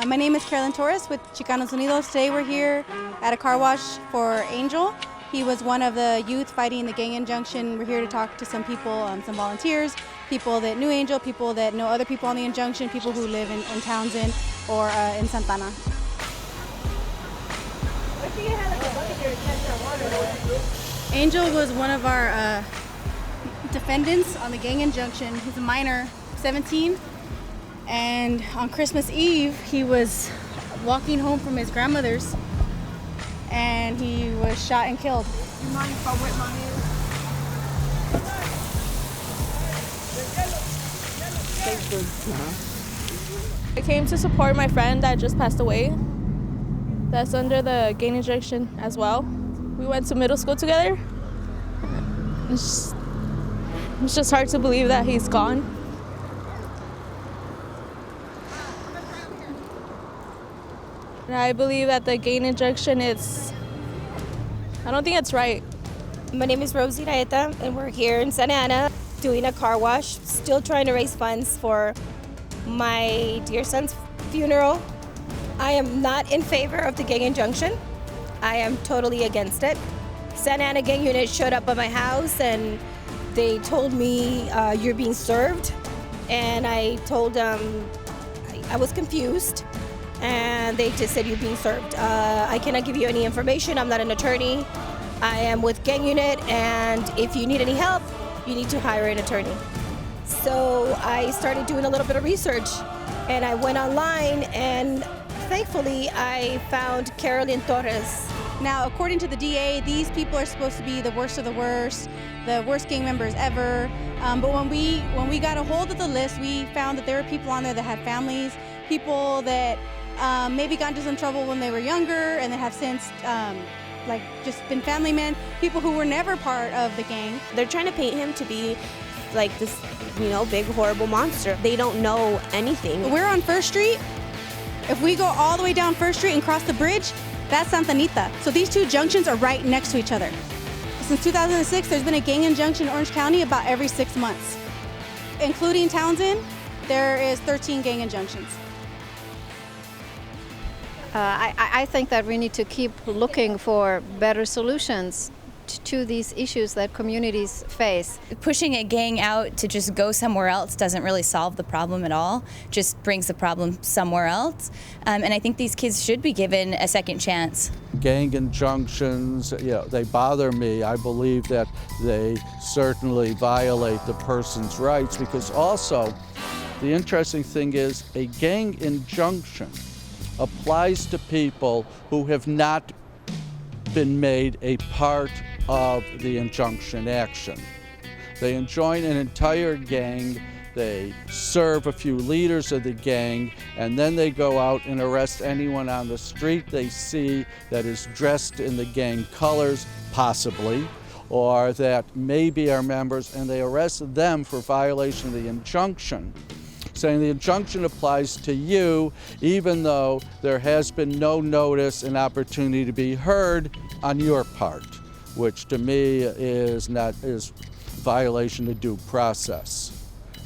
My name is Carolyn Torres with Chicanos Unidos. Today we're here at a car wash for Angel. He was one of the youth fighting the gang injunction. We're here to talk to some people, some volunteers, people that knew Angel, people that know other people on the injunction, people who live in Townsend or in Santana. Angel was one of our defendants on the gang injunction. He's a minor, 17. And on Christmas Eve, he was walking home from his grandmother's and he was shot and killed. You mind if I wet my hands? I came to support my friend that just passed away. That's under the gang injection as well. We went to middle school together. It's just hard to believe that he's gone. I believe that the gang injection I don't think it's right. My name is Rosie Raeta, and we're here in Santa Ana doing a car wash, still trying to raise funds for my dear son's funeral. I am not in favor of the gang injunction. I am totally against it. Santa Ana gang unit showed up at my house and they told me, you're being served. And I told them I was confused. And they just said, you're being served. I cannot give you any information. I'm not an attorney. I am with gang unit, and if you need any help, you need to hire an attorney. So I started doing a little bit of research, and I went online, and thankfully I found Carolyn Torres. Now, according to the DA, these people are supposed to be the worst of the worst gang members ever. But when we got a hold of the list, we found that there were people on there that had families, people that maybe got into some trouble when they were younger and that have since just been family men, people who were never part of the gang. They're trying to paint him to be like this, big horrible monster. They don't know anything. We're on First Street. If we go all the way down First Street and cross the bridge, that's Santa Anita. So these two junctions are right next to each other. Since 2006, there's been a gang injunction in Orange County about every 6 months. Including Townsend, there is 13 gang injunctions. I think that we need to keep looking for better solutions to these issues that communities face. Pushing a gang out to just go somewhere else doesn't really solve the problem at all, just brings the problem somewhere else. And I think these kids should be given a second chance. Gang injunctions, they bother me. I believe that they certainly violate the person's rights, because also the interesting thing is a gang injunction applies to people who have not been made a part of the injunction action. They join an entire gang, they serve a few leaders of the gang, and then they go out and arrest anyone on the street they see that is dressed in the gang colors, possibly, or that maybe are members, and they arrest them for violation of the injunction, saying the injunction applies to you even though there has been no notice and opportunity to be heard on your part, which to me is violation of due process.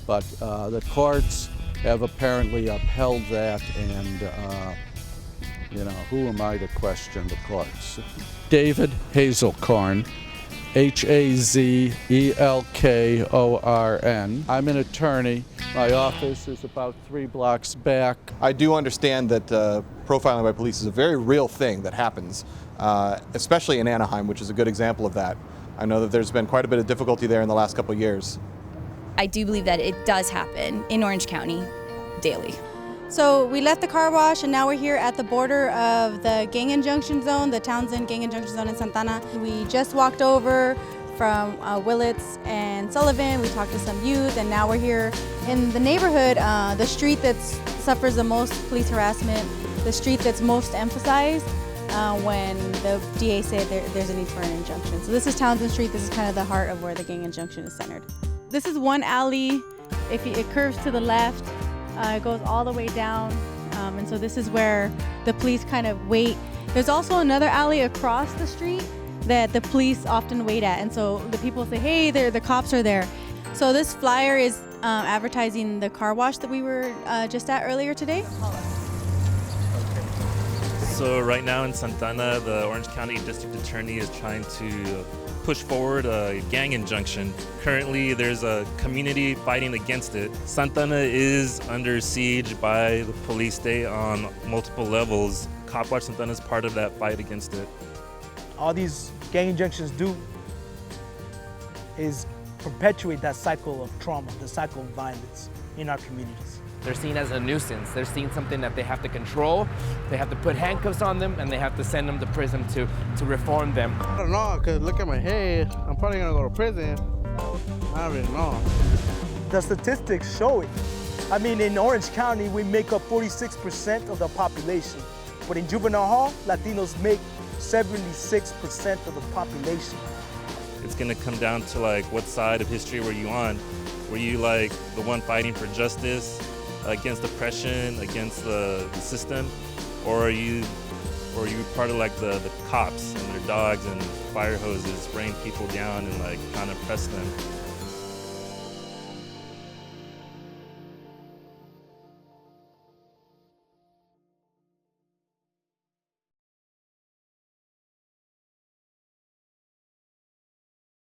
But the courts have apparently upheld that, and who am I to question the courts? David Hazelcorn, Hazelkorn. I'm an attorney. My office is about 3 blocks back. I do understand that profiling by police is a very real thing that happens, especially in Anaheim, which is a good example of that. I know that there's been quite a bit of difficulty there in the last couple of years. I do believe that it does happen in Orange County daily. So we left the car wash and now we're here at the border of the gang injunction zone, the Townsend gang injunction zone in Santana. We just walked over from Willits and Sullivan. We talked to some youth, and now we're here in the neighborhood, the street that suffers the most police harassment, the street that's most emphasized when the DA said there's a need for an injunction. So this is Townsend Street. This is kind of the heart of where the gang injunction is centered. This is one alley. It curves to the left. It goes all the way down, and so this is where the police kind of wait. There's also another alley across the street that the police often wait at, and so the people say, hey, the cops are there. So this flyer is advertising the car wash that we were just at earlier today. So right now in Santana, the Orange County District Attorney is trying to push forward a gang injunction. Currently, there's a community fighting against it. Santana is under siege by the police state on multiple levels. Cop Watch Santana is part of that fight against it. All these gang injunctions do is perpetuate that cycle of trauma, the cycle of violence in our communities. They're seen as a nuisance. They're seen something that they have to control. They have to put handcuffs on them, and they have to send them to prison to reform them. I don't know, because look at my head. I'm probably going to go to prison. I don't really know. The statistics show it. I mean, in Orange County, we make up 46% of the population. But in juvenile hall, Latinos make 76% of the population. It's gonna come down to like what side of history were you on? Were you like the one fighting for justice, against oppression, against the system? Or are you part of like the cops and their dogs and fire hoses spraying people down and like trying to oppress them?